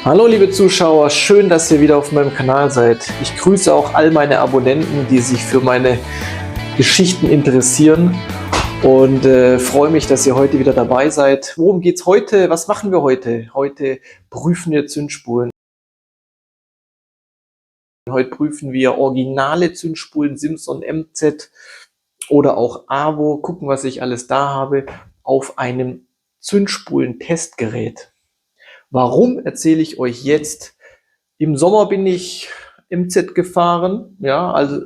Hallo liebe Zuschauer, schön, dass ihr wieder auf meinem Kanal seid. Ich grüße auch all meine Abonnenten, die sich für meine Geschichten interessieren und freue mich, dass ihr heute wieder dabei seid. Worum geht's heute? Was machen wir heute? Heute prüfen wir Zündspulen. Heute prüfen wir originale Zündspulen, Simson MZ oder auch AWO. Gucken, was ich alles da habe auf einem Zündspulen-Testgerät. Warum erzähle ich euch jetzt? Im Sommer bin ich MZ gefahren, ja, also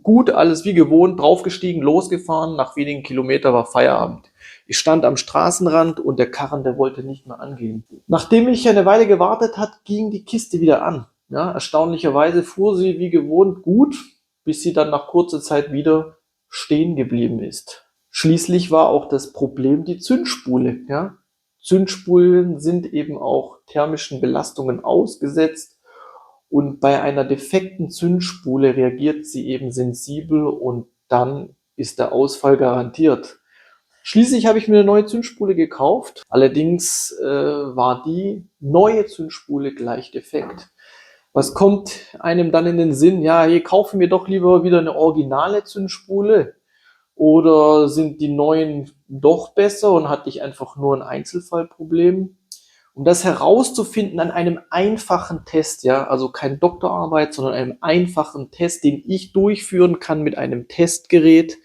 gut, alles wie gewohnt, draufgestiegen, losgefahren, nach wenigen Kilometern war Feierabend. Ich stand am Straßenrand und der Karren, der wollte nicht mehr angehen. Nachdem ich eine Weile gewartet hat, ging die Kiste wieder an. Ja, erstaunlicherweise fuhr sie wie gewohnt gut, bis sie dann nach kurzer Zeit wieder stehen geblieben ist. Schließlich war auch das Problem die Zündspule, ja. Zündspulen sind eben auch thermischen Belastungen ausgesetzt und bei einer defekten Zündspule reagiert sie eben sensibel und dann ist der Ausfall garantiert. Schließlich habe ich mir eine neue Zündspule gekauft, allerdings war die neue Zündspule gleich defekt. Was kommt einem dann in den Sinn? Ja, hier kaufen wir doch lieber wieder eine originale Zündspule. Oder sind die neuen doch besser und hatte ich einfach nur ein Einzelfallproblem? Um das herauszufinden an einem einfachen Test, ja, also kein Doktorarbeit, sondern einem einfachen Test, den ich durchführen kann mit einem Testgerät,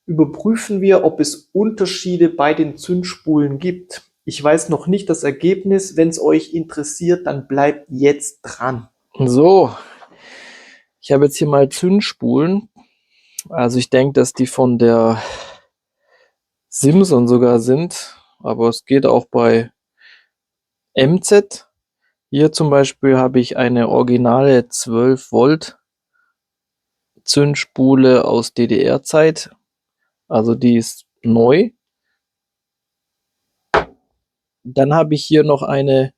überprüfen wir, ob es Unterschiede bei den Zündspulen gibt. Ich weiß noch nicht das Ergebnis. Wenn es euch interessiert, dann bleibt jetzt dran. So, ich habe jetzt hier mal Zündspulen. Also ich denke, dass die von der Simson sogar sind, aber es geht auch bei MZ. Hier zum Beispiel habe ich eine originale 12 Volt Zündspule aus DDR-Zeit. Also die ist neu. Dann habe ich hier noch eine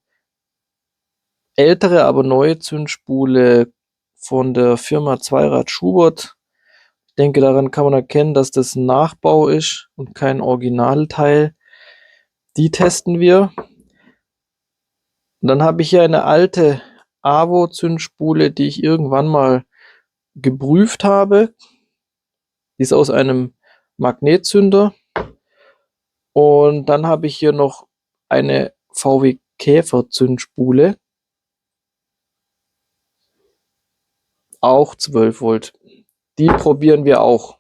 ältere, aber neue Zündspule von der Firma Zweirad Schubert. Ich denke, daran kann man erkennen, dass das ein Nachbau ist und kein Originalteil. Die testen wir. Und dann habe ich hier eine alte AWO-Zündspule, die ich irgendwann mal geprüft habe. Die ist aus einem Magnetzünder. Und dann habe ich hier noch eine VW Käfer Zündspule. Auch 12 Volt. Die probieren wir auch.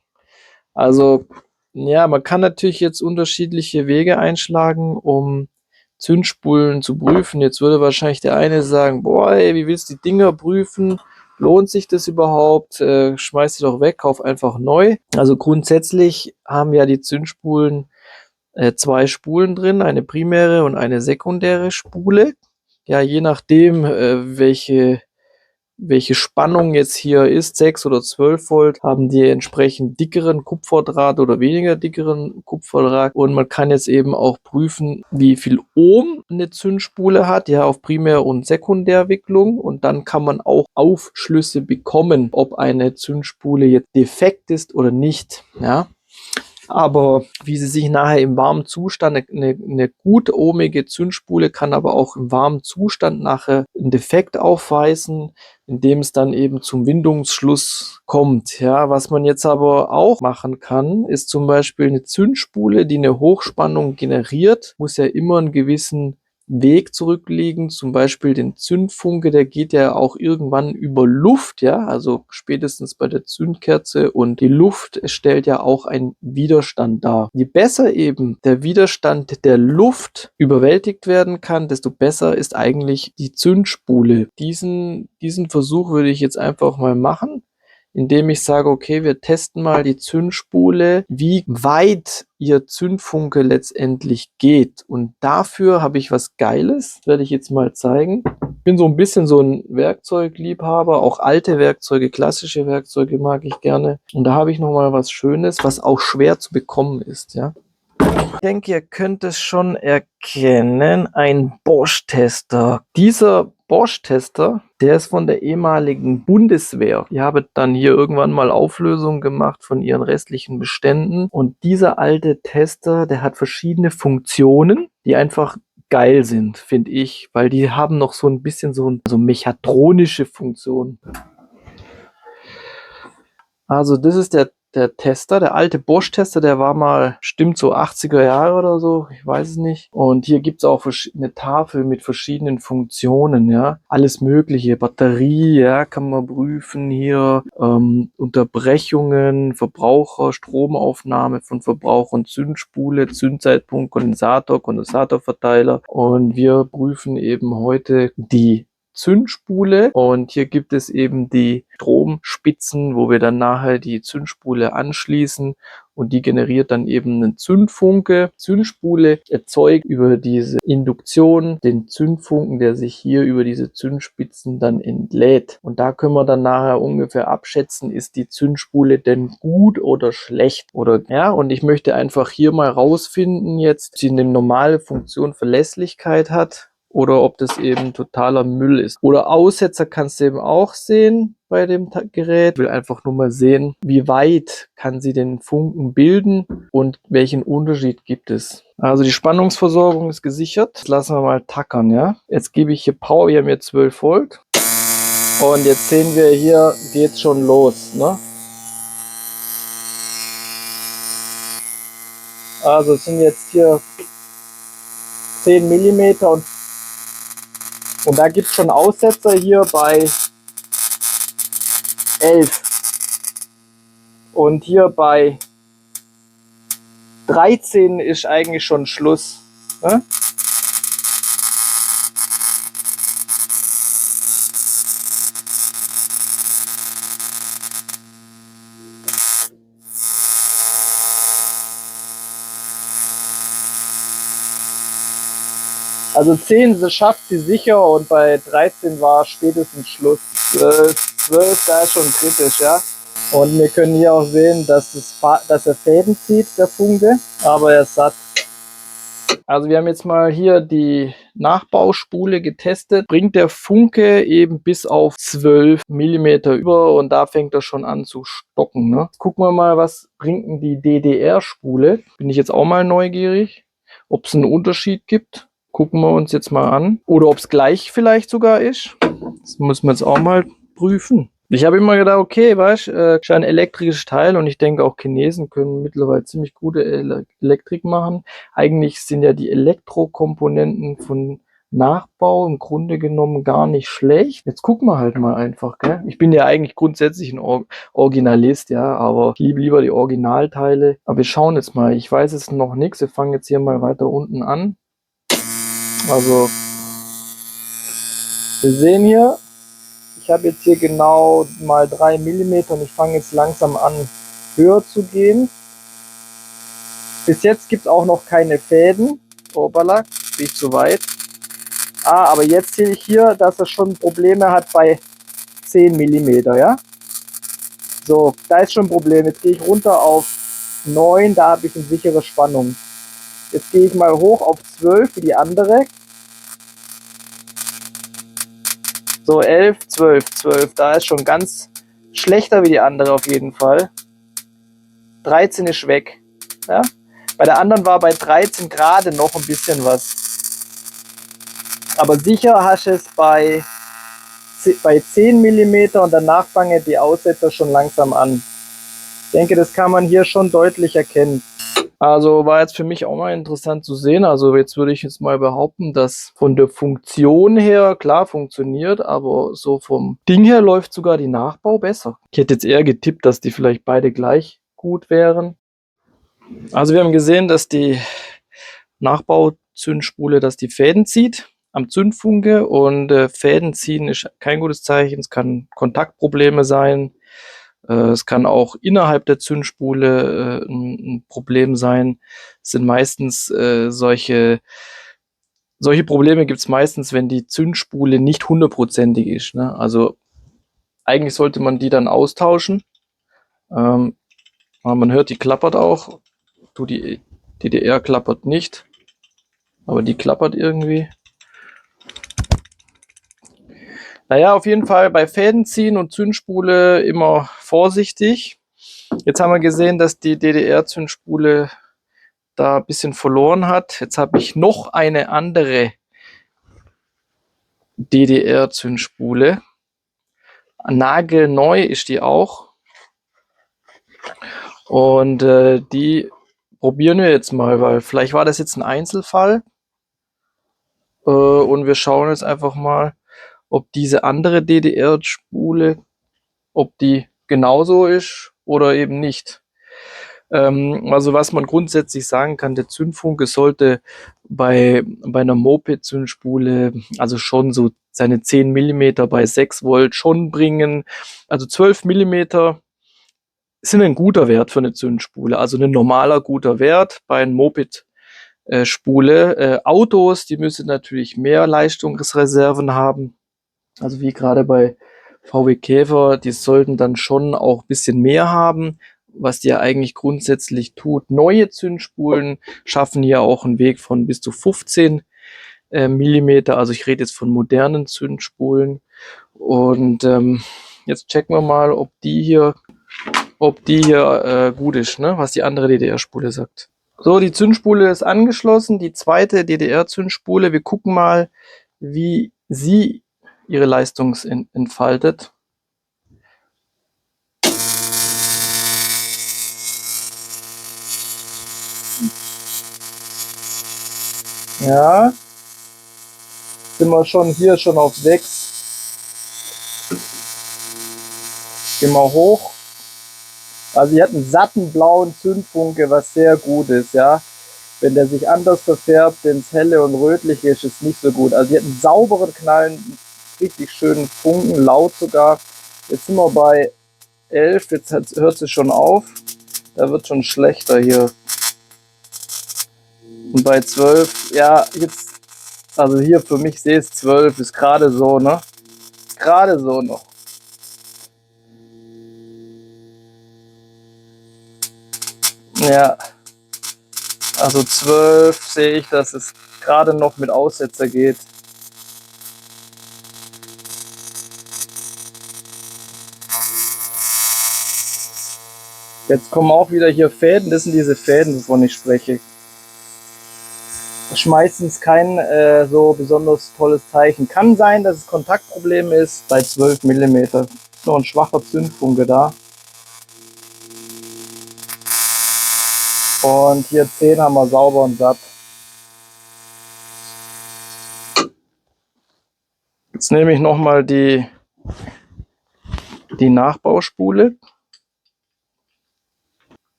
Also, ja, man kann natürlich jetzt unterschiedliche Wege einschlagen, um Zündspulen zu prüfen. Jetzt würde wahrscheinlich der eine sagen, boah, ey, wie willst du die Dinger prüfen? Lohnt sich das überhaupt? Schmeiß die doch weg, kauf einfach neu. Also grundsätzlich haben ja die Zündspulen zwei Spulen drin, eine primäre und eine sekundäre Spule. Ja, je nachdem, welche Spannung jetzt hier ist, 6 oder 12 Volt, haben die entsprechend dickeren Kupferdraht oder weniger dickeren Kupferdraht. Und man kann jetzt eben auch prüfen, wie viel Ohm eine Zündspule hat, ja, auf Primär- und Sekundärwicklung. Und dann kann man auch Aufschlüsse bekommen, ob eine Zündspule jetzt defekt ist oder nicht, ja. Aber wie sie sich nachher im warmen Zustand, eine gut ohmige Zündspule kann aber auch im warmen Zustand nachher einen Defekt aufweisen, indem es dann eben zum Windungsschluss kommt. Ja, was man jetzt aber auch machen kann, ist zum Beispiel eine Zündspule, die eine Hochspannung generiert, muss ja immer einen gewissen Weg zurücklegen, zum Beispiel den Zündfunke, der geht ja auch irgendwann über Luft, ja, also spätestens bei der Zündkerze, und die Luft stellt ja auch einen Widerstand dar. Je besser eben der Widerstand der Luft überwältigt werden kann, desto besser ist eigentlich die Zündspule. Diesen Versuch würde ich jetzt einfach mal machen, indem ich sage, okay, wir testen mal die Zündspule, wie weit ihr Zündfunke letztendlich geht. Und dafür habe ich was Geiles, werde ich jetzt mal zeigen. Ich bin so ein bisschen so ein Werkzeugliebhaber, auch alte Werkzeuge, klassische Werkzeuge mag ich gerne. Und da habe ich nochmal was Schönes, was auch schwer zu bekommen ist, ja. Ich denke, ihr könnt es schon erkennen, ein Bosch-Tester. Dieser Bosch-Tester, der ist von der ehemaligen Bundeswehr. Die haben dann hier irgendwann mal Auflösung gemacht von ihren restlichen Beständen. Und dieser alte Tester, der hat verschiedene Funktionen, die einfach geil sind, finde ich, weil die haben noch so ein bisschen so mechatronische Funktion. Also das ist der Tester, der alte Bosch-Tester, der war mal, stimmt so 80er Jahre oder so, ich weiß es nicht. Und hier gibt's auch eine Tafel mit verschiedenen Funktionen, ja. Alles mögliche, Batterie, ja, kann man prüfen hier, Unterbrechungen, Verbraucher, Stromaufnahme von Verbrauchern, Zündspule, Zündzeitpunkt, Kondensator, Kondensatorverteiler. Und wir prüfen eben heute die Zündspule und hier gibt es eben die Stromspitzen, wo wir dann nachher die Zündspule anschließen und die generiert dann eben einen Zündfunke. Zündspule erzeugt über diese Induktion den Zündfunken, der sich hier über diese Zündspitzen dann entlädt. Und da können wir dann nachher ungefähr abschätzen, ist die Zündspule denn gut oder schlecht? Oder ja, und ich möchte einfach hier mal rausfinden jetzt, ob sie eine normale Funktion Verlässlichkeit hat oder ob das eben totaler Müll ist. Oder Aussetzer kannst du eben auch sehen bei dem Gerät. Ich will einfach nur mal sehen, wie weit kann sie den Funken bilden und welchen Unterschied gibt es. Also die Spannungsversorgung ist gesichert. Das lassen wir mal tackern, ja. Jetzt gebe ich hier Power, wir haben hier 12 Volt. Und jetzt sehen wir, hier geht's schon los, ne? Also es sind jetzt hier 10 Millimeter und da gibt es schon Aussetzer hier bei 11 und hier bei 13 ist eigentlich schon Schluss. Ne? Also 10 schafft sie sicher und bei 13 war spätestens Schluss. 12, da ist schon kritisch, ja. Und wir können hier auch sehen, dass er Fäden zieht, der Funke, aber er ist satt. Also wir haben jetzt mal hier die Nachbauspule getestet. Bringt der Funke eben bis auf 12 Millimeter über und da fängt er schon an zu stocken. Ne? Jetzt gucken wir mal, was bringt denn die DDR-Spule? Bin ich jetzt auch mal neugierig, ob es einen Unterschied gibt. Gucken wir uns jetzt mal an. Oder ob es gleich vielleicht sogar ist. Das müssen wir jetzt auch mal prüfen. Ich habe immer gedacht, okay, weißt du, ist ein elektrisches Teil und ich denke auch Chinesen können mittlerweile ziemlich gute Elektrik machen. Eigentlich sind ja die Elektrokomponenten von Nachbau im Grunde genommen gar nicht schlecht. Jetzt gucken wir halt mal einfach, gell? Ich bin ja eigentlich grundsätzlich ein Originalist, ja, aber ich liebe lieber die Originalteile. Aber wir schauen jetzt mal. Ich weiß jetzt noch nichts. Wir fangen jetzt hier mal weiter unten an. Also, wir sehen hier, ich habe jetzt hier genau mal 3 Millimeter und ich fange jetzt langsam an, höher zu gehen. Bis jetzt gibt es auch noch keine Fäden. Obala, bin ich zu weit. Aber jetzt sehe ich hier, dass er schon Probleme hat bei 10 Millimeter, ja. So, da ist schon ein Problem. Jetzt gehe ich runter auf 9, da habe ich eine sichere Spannung. Jetzt gehe ich mal hoch auf 12 wie die andere. So, 11, 12, 12. Da ist schon ganz schlechter wie die andere auf jeden Fall. 13 ist weg. Ja? Bei der anderen war bei 13 gerade noch ein bisschen was. Aber sicher hast du es bei 10 mm und danach fangen die Aussetzer schon langsam an. Ich denke, das kann man hier schon deutlich erkennen. Also war jetzt für mich auch mal interessant zu sehen. Also jetzt würde ich jetzt mal behaupten, dass von der Funktion her klar funktioniert, aber so vom Ding her läuft sogar die Nachbau besser. Ich hätte jetzt eher getippt, dass die vielleicht beide gleich gut wären. Also wir haben gesehen, dass die Nachbauzündspule, dass die Fäden zieht am Zündfunke und Fäden ziehen ist kein gutes Zeichen. Es kann Kontaktprobleme sein. Es kann auch innerhalb der Zündspule ein Problem sein. Es sind meistens solche Probleme gibt es meistens, wenn die Zündspule nicht hundertprozentig ist. Ne? Also eigentlich sollte man die dann austauschen. Aber man hört, die klappert auch. Die DDR klappert nicht, aber die klappert irgendwie. Naja, auf jeden Fall bei Fäden ziehen und Zündspule immer vorsichtig. Jetzt haben wir gesehen, dass die DDR-Zündspule da ein bisschen verloren hat. Jetzt habe ich noch eine andere DDR-Zündspule. Nagelneu ist die auch. Und die probieren wir jetzt mal, weil vielleicht war das jetzt ein Einzelfall. Und wir schauen jetzt einfach mal, ob diese andere DDR-Spule, ob die genauso ist oder eben nicht. Also was man grundsätzlich sagen kann, der Zündfunke sollte bei einer Moped-Zündspule also schon so seine 10 mm bei 6 Volt schon bringen. Also 12 mm sind ein guter Wert für eine Zündspule, also ein normaler guter Wert bei einem Moped-Spule. Autos, die müssen natürlich mehr Leistungsreserven haben, also wie gerade bei VW Käfer, die sollten dann schon auch ein bisschen mehr haben, was die ja eigentlich grundsätzlich tut. Neue Zündspulen schaffen hier auch einen Weg von bis zu 15 Millimeter. Also ich rede jetzt von modernen Zündspulen. Und jetzt checken wir mal, ob die hier gut ist, ne? Was die andere DDR-Spule sagt. So, die Zündspule ist angeschlossen, die zweite DDR-Zündspule. Wir gucken mal, wie sie ihre Leistung entfaltet. Ja, sind wir schon hier schon auf 6. Gehen wir hoch. Also sie hat einen satten blauen Zündfunke, was sehr gut ist, ja. Wenn der sich anders verfärbt ins Helle und Rötliche, ist es nicht so gut. Also sie hat einen sauberen Knallen, richtig schönen Funken, laut sogar. Jetzt sind wir bei 11, jetzt hört sie schon auf. Da wird schon schlechter hier. Und bei 12, ja, jetzt, also hier für mich sehe es 12, ist gerade so, ne? Gerade so noch. Ja, also 12 sehe ich, dass es gerade noch mit Aussetzer geht. Jetzt kommen auch wieder hier Fäden, das sind diese Fäden, wovon ich spreche. Das ist meistens kein so besonders tolles Zeichen. Kann sein, dass es Kontaktproblem ist bei 12 mm. Noch ein schwacher Zündfunke da. Und hier 10 haben wir sauber und satt. Jetzt nehme ich nochmal die Nachbauspule.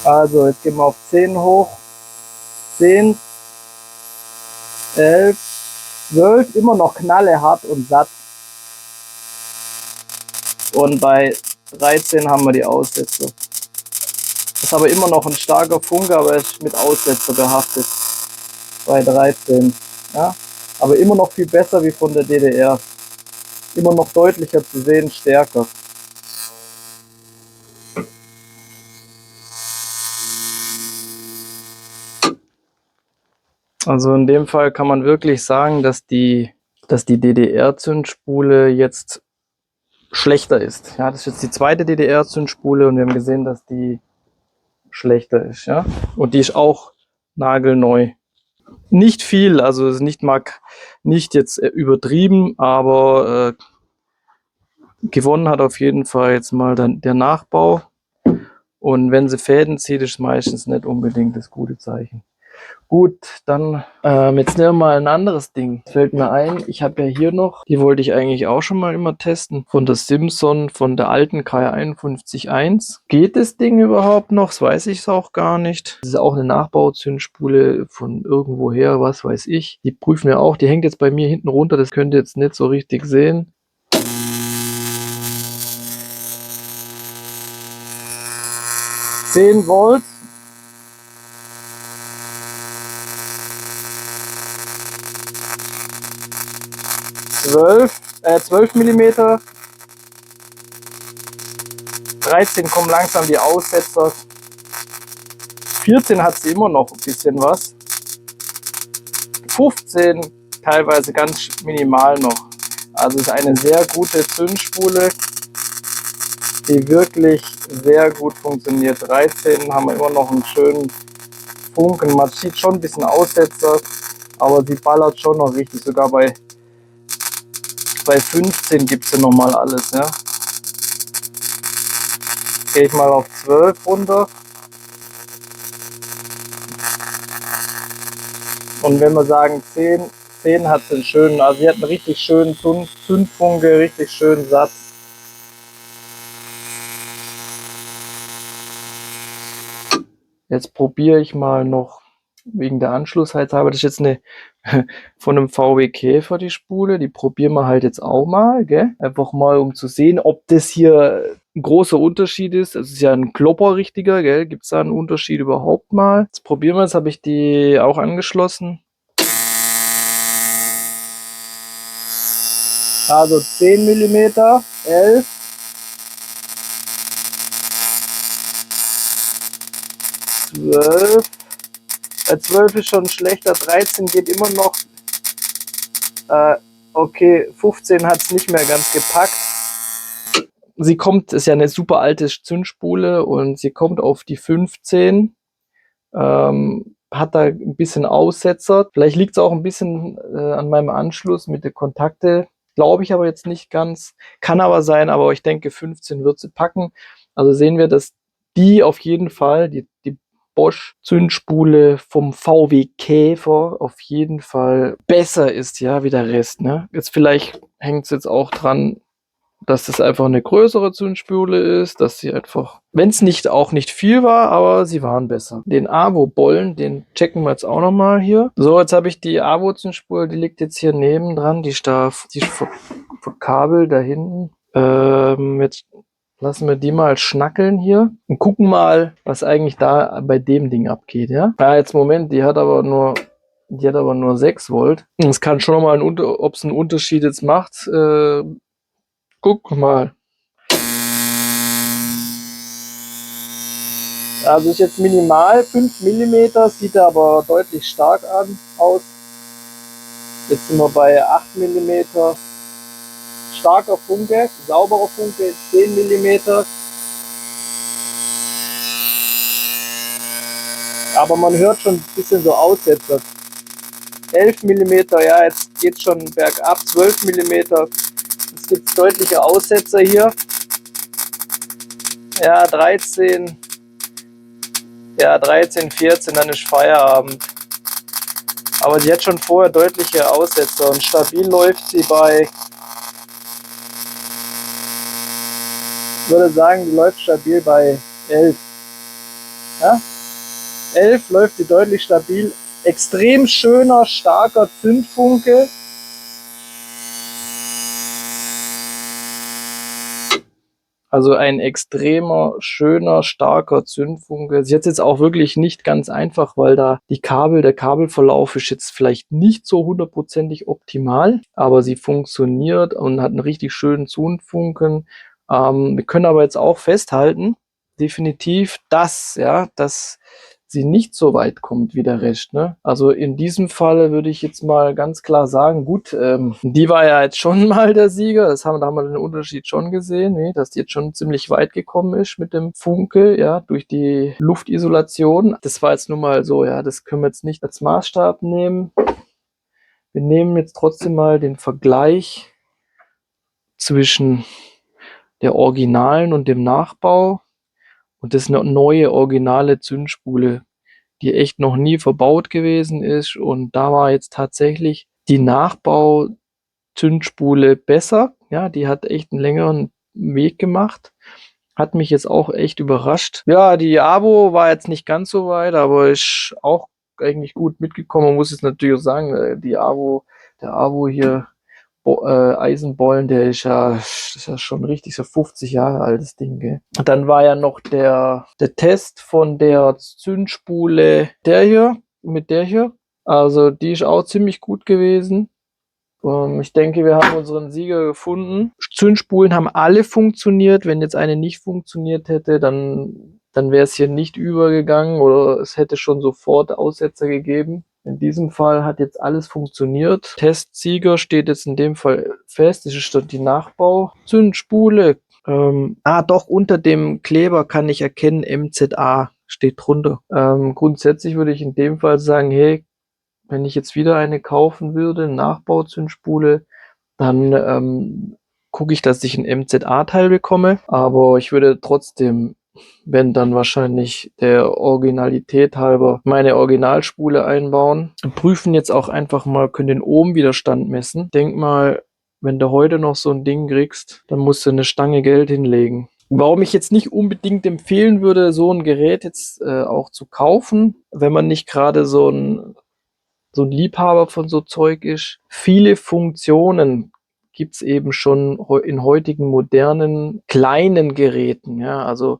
Also jetzt gehen wir auf 10 hoch. 10, 11, 12, immer noch knallehart und satt. Und bei 13 haben wir die Aussetzer. Das ist aber immer noch ein starker Funke, aber er ist mit Aussetzer behaftet. Bei 13. Ja? Aber immer noch viel besser wie von der DDR. Immer noch deutlicher zu sehen, stärker. Also in dem Fall kann man wirklich sagen, dass die DDR-Zündspule jetzt schlechter ist. Ja, das ist jetzt die zweite DDR-Zündspule und wir haben gesehen, dass die schlechter ist. Ja? Und die ist auch nagelneu. Nicht viel, also es ist nicht jetzt übertrieben, aber gewonnen hat auf jeden Fall jetzt mal dann der Nachbau. Und wenn sie Fäden zieht, ist meistens nicht unbedingt das gute Zeichen. Gut, dann jetzt nehmen wir mal ein anderes Ding. Das fällt mir ein, ich habe ja hier noch, die wollte ich eigentlich auch schon mal immer testen, von der Simson, von der alten KR511. Geht das Ding überhaupt noch? Das weiß ich auch gar nicht. Das ist auch eine Nachbauzündspule von irgendwoher, was weiß ich. Die prüfen wir auch, die hängt jetzt bei mir hinten runter, das könnt ihr jetzt nicht so richtig sehen. $10 Volt. 12 mm. 13 kommen langsam die Aussetzer. 14 hat sie immer noch ein bisschen was. 15 teilweise ganz minimal noch. Also ist eine sehr gute Zündspule. die wirklich sehr gut funktioniert. 13 haben wir immer noch einen schönen Funken. Man sieht schon ein bisschen Aussetzer, aber sie ballert schon noch richtig. Sogar bei 15 gibt sie nochmal alles. Ja. Gehe ich mal auf 12 runter. Und wenn wir sagen 10 hat sie einen schönen, also sie hat einen richtig schönen Zündfunke, richtig schön satt. Jetzt probiere ich mal noch wegen der Anschlussheizhabe. Das ist jetzt eine von einem VW Käfer, die Spule. Die probieren wir halt jetzt auch mal, gell? Einfach mal, um zu sehen, ob das hier ein großer Unterschied ist. Es ist ja ein Klopper richtiger, gell? Gibt es da einen Unterschied überhaupt mal? Jetzt probieren wir es. Habe ich die auch angeschlossen. Also 10 mm, 11. 12. 12 ist schon schlechter, 13 geht immer noch. Okay, 15 hat es nicht mehr ganz gepackt. Sie kommt, ist ja eine super alte Zündspule und sie kommt auf die 15. Hat da ein bisschen Aussetzer. Vielleicht liegt es auch ein bisschen an meinem Anschluss mit den Kontakte. Glaube ich aber jetzt nicht ganz. Kann aber sein, aber ich denke 15 wird sie packen. Also sehen wir, dass die auf jeden Fall, die Bosch Zündspule vom VW Käfer auf jeden Fall besser ist, ja, wie der Rest. Ne? Jetzt vielleicht hängt es jetzt auch dran, dass das einfach eine größere Zündspule ist, dass sie einfach, wenn es nicht auch nicht viel war, aber sie waren besser. Den AWO-Bollen, den checken wir jetzt auch nochmal hier. So, jetzt habe ich die AWO-Zündspule, die liegt jetzt hier nebendran, die ist verkabelt da hinten. Jetzt lassen wir die mal schnackeln hier und gucken mal, was eigentlich da bei dem Ding abgeht, ja? Ja, jetzt Moment, die hat aber nur 6 Volt. Es kann schon nochmal ob es einen Unterschied jetzt macht. Guck mal. Also ist jetzt minimal 5 mm, sieht aber deutlich stark aus. Jetzt sind wir bei 8 mm. Starker Funke, sauberer Funke, 10 mm. Aber man hört schon ein bisschen so Aussetzer. 11 mm, ja, jetzt geht es schon bergab, 12 mm. Jetzt gibt es deutliche Aussetzer hier. Ja, 13. Ja, 13, 14, dann ist Feierabend. Aber sie hat schon vorher deutliche Aussetzer und stabil läuft sie bei, ich würde sagen, die läuft stabil bei 11. Ja? 11 läuft sie deutlich stabil. Extrem schöner, starker Zündfunke. Also ein extremer, schöner, starker Zündfunke. Sie hat jetzt auch wirklich nicht ganz einfach, weil da der Kabelverlauf ist jetzt vielleicht nicht so hundertprozentig optimal, aber sie funktioniert und hat einen richtig schönen Zündfunken. Wir können aber jetzt auch festhalten, definitiv, dass sie nicht so weit kommt wie der Rest. Ne? Also in diesem Fall würde ich jetzt mal ganz klar sagen, gut, die war ja jetzt schon mal der Sieger. Da haben wir den Unterschied schon gesehen, dass die jetzt schon ziemlich weit gekommen ist mit dem Funke, ja, durch die Luftisolation. Das war jetzt nun mal so, ja, das können wir jetzt nicht als Maßstab nehmen. Wir nehmen jetzt trotzdem mal den Vergleich zwischen der originalen und dem Nachbau. Und das ist eine neue, originale Zündspule, die echt noch nie verbaut gewesen ist. Und da war jetzt tatsächlich die Nachbau-Zündspule besser. Ja, die hat echt einen längeren Weg gemacht. Hat mich jetzt auch echt überrascht. Ja, die AWO war jetzt nicht ganz so weit, aber ist auch eigentlich gut mitgekommen. Man muss jetzt natürlich auch sagen, der AWO hier, Eisenbollen, das ist ja schon richtig so 50 Jahre altes Ding, gell? Und dann war ja noch der Test von der Zündspule mit der hier. Also die ist auch ziemlich gut gewesen. Ich denke, wir haben unseren Sieger gefunden. Zündspulen haben alle funktioniert. Wenn jetzt eine nicht funktioniert hätte, dann wäre es hier nicht übergegangen oder es hätte schon sofort Aussetzer gegeben. In diesem Fall hat jetzt alles funktioniert. Testsieger steht jetzt in dem Fall fest. Das ist die Nachbau-Zündspule. Doch, unter dem Kleber kann ich erkennen, MZA steht drunter. Grundsätzlich würde ich in dem Fall sagen, hey, wenn ich jetzt wieder eine kaufen würde, eine Nachbauzündspule, dann gucke ich, dass ich ein MZA-Teil bekomme. Aber ich würde trotzdem, wenn dann wahrscheinlich der Originalität halber, meine Originalspule einbauen. Prüfen jetzt auch einfach mal, können den Ohmwiderstand messen. Denk mal, wenn du heute noch so ein Ding kriegst, dann musst du eine Stange Geld hinlegen. Warum ich jetzt nicht unbedingt empfehlen würde, so ein Gerät jetzt auch zu kaufen, wenn man nicht gerade so ein Liebhaber von so Zeug ist. Viele Funktionen gibt's eben schon in heutigen modernen kleinen Geräten. Ja, also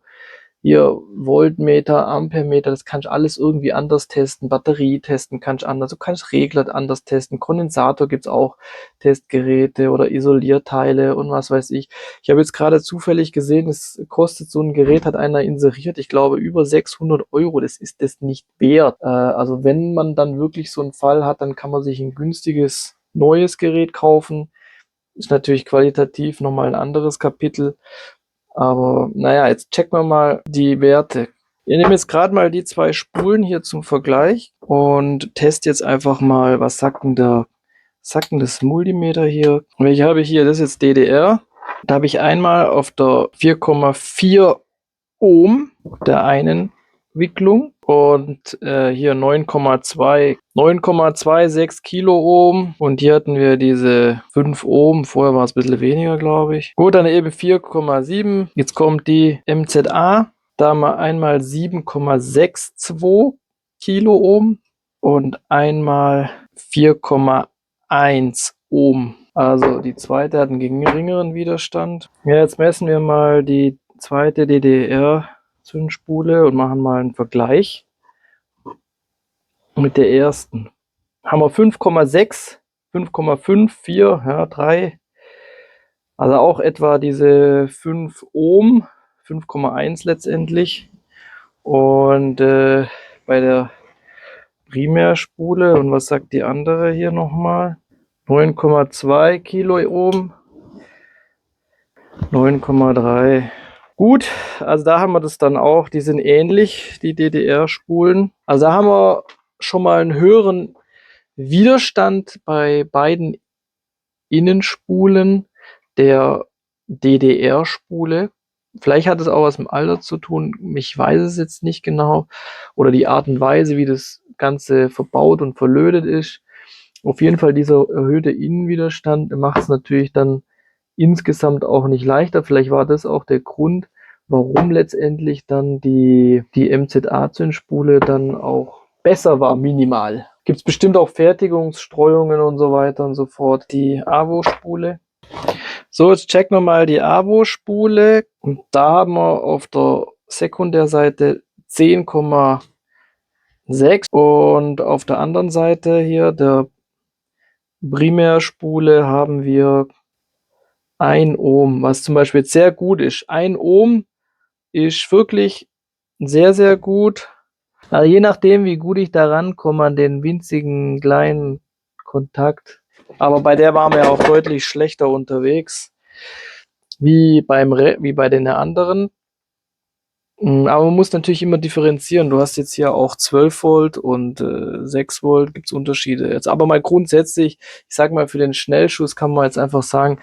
hier Voltmeter, Ampermeter, das kannst du alles irgendwie anders testen. Batterie testen kannst du anders. Du kannst Regler anders testen. Kondensator gibt's auch Testgeräte oder Isolierteile und was weiß ich. Ich habe jetzt gerade zufällig gesehen, es kostet so ein Gerät, hat einer inseriert, ich glaube über 600 Euro. Das ist das nicht wert. Also wenn man dann wirklich so einen Fall hat, dann kann man sich ein günstiges neues Gerät kaufen. Ist natürlich qualitativ nochmal ein anderes Kapitel. Aber naja, jetzt checken wir mal die Werte. Ich nehme jetzt gerade mal die 2 Spulen hier zum Vergleich und teste jetzt einfach mal, was sagt denn das Multimeter hier? Welche habe ich hier? Das ist jetzt DDR. Da habe ich einmal auf der 4,4 Ohm der einen Wicklung und hier 9,26 Kiloohm und hier hatten wir diese 5 Ohm, vorher war es ein bisschen weniger, glaube ich. Gut, dann eben 4,7. Jetzt kommt die MZA, da haben wir einmal 7,62 Kiloohm und einmal 4,1 Ohm. Also die zweite hat einen geringeren Widerstand. Ja, jetzt messen wir mal die zweite DDR-Zündspule und machen mal einen Vergleich mit der ersten. Haben wir 5,6, 5,54, ja, 3. Also auch etwa diese 5 Ohm, 5,1 letztendlich. Und bei der Primärspule, und was sagt die andere hier nochmal? 9,2 Kiloohm, 9,3. Gut, also da haben wir das dann auch, die sind ähnlich, die DDR-Spulen. Also da haben wir schon mal einen höheren Widerstand bei beiden Innenspulen der DDR-Spule. Vielleicht hat es auch was mit dem Alter zu tun, ich weiß es jetzt nicht genau. Oder die Art und Weise, wie das Ganze verbaut und verlötet ist. Auf jeden Fall dieser erhöhte Innenwiderstand macht es natürlich dann insgesamt auch nicht leichter. Vielleicht war das auch der Grund, warum letztendlich dann die MZA-Zündspule dann auch besser war, minimal. Gibt es bestimmt auch Fertigungsstreuungen und so weiter und so fort. Die AWO-Spule. So, jetzt checken wir mal die AWO-Spule. Und da haben wir auf der Sekundärseite 10,6 und auf der anderen Seite hier, der Primärspule, haben wir 1 Ohm, was zum Beispiel jetzt sehr gut ist. 1 Ohm ist wirklich sehr, sehr gut. Also je nachdem, wie gut ich da rankomme an den winzigen kleinen Kontakt. Aber bei der waren wir auch deutlich schlechter unterwegs, wie bei den anderen. Aber man muss natürlich immer differenzieren. Du hast jetzt hier auch 12 Volt und 6 Volt, gibt es Unterschiede. Jetzt aber mal grundsätzlich, ich sag mal, für den Schnellschuss kann man jetzt einfach sagen,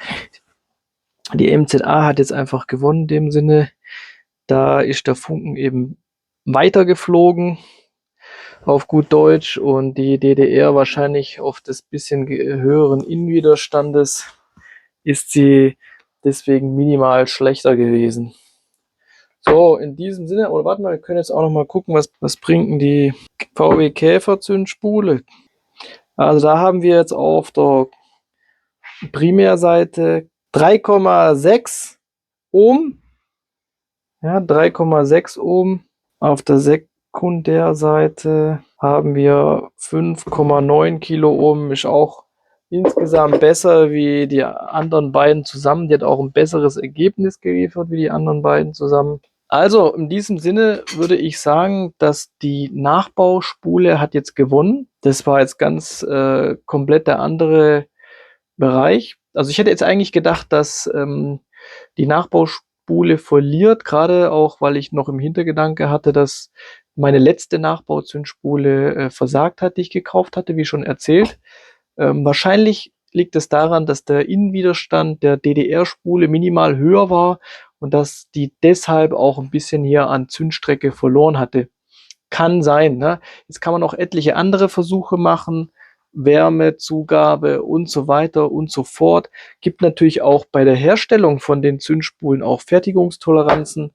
die MZA hat jetzt einfach gewonnen in dem Sinne. Da ist der Funken eben weitergeflogen, auf gut Deutsch, und die DDR wahrscheinlich auf des bisschen höheren Innenwiderstandes ist sie deswegen minimal schlechter gewesen. So, in diesem Sinne, oder warte mal, wir können jetzt auch noch mal gucken, was bringt denn die VW Käfer Zündspule. Also da haben wir jetzt auf der Primärseite 3,6 Ohm. Ja, 3,6 Ohm. Auf der Sekundärseite haben wir 5,9 Kiloohm. Ist auch insgesamt besser wie die anderen beiden zusammen. Die hat auch ein besseres Ergebnis geliefert wie die anderen beiden zusammen. Also in diesem Sinne würde ich sagen, dass die Nachbauspule hat jetzt gewonnen. Das war jetzt ganz komplett der andere Bereich. Also ich hätte jetzt eigentlich gedacht, dass die Nachbauspule Zündspule verliert, gerade auch, weil ich noch im Hintergedanke hatte, dass meine letzte Nachbauzündspule versagt hat, die ich gekauft hatte, wie schon erzählt. Wahrscheinlich liegt es daran, dass der Innenwiderstand der DDR-Spule minimal höher war und dass die deshalb auch ein bisschen hier an Zündstrecke verloren hatte. Kann sein, ne? Jetzt kann man auch etliche andere Versuche machen, Wärmezugabe und so weiter und so fort. Gibt natürlich auch bei der Herstellung von den Zündspulen auch Fertigungstoleranzen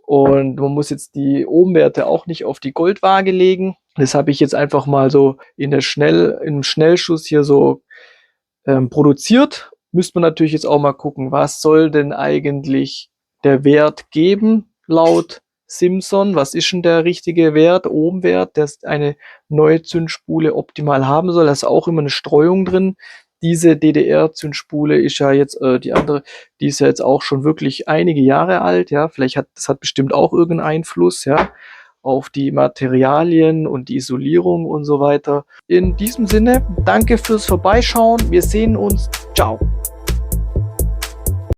und man muss jetzt die Ohmwerte auch nicht auf die Goldwaage legen. Das habe ich jetzt einfach mal so im Schnellschuss hier so produziert. Müsste man natürlich jetzt auch mal gucken, was soll denn eigentlich der Wert geben laut Simson? Was ist denn der richtige Wert, Ohmwert, der eine neue Zündspule optimal haben soll? Da ist auch immer eine Streuung drin. Diese DDR-Zündspule ist ja jetzt, die andere, die ist ja jetzt auch schon wirklich einige Jahre alt, ja. Das hat bestimmt auch irgendeinen Einfluss, ja, auf die Materialien und die Isolierung und so weiter. In diesem Sinne, danke fürs Vorbeischauen. Wir sehen uns. Ciao.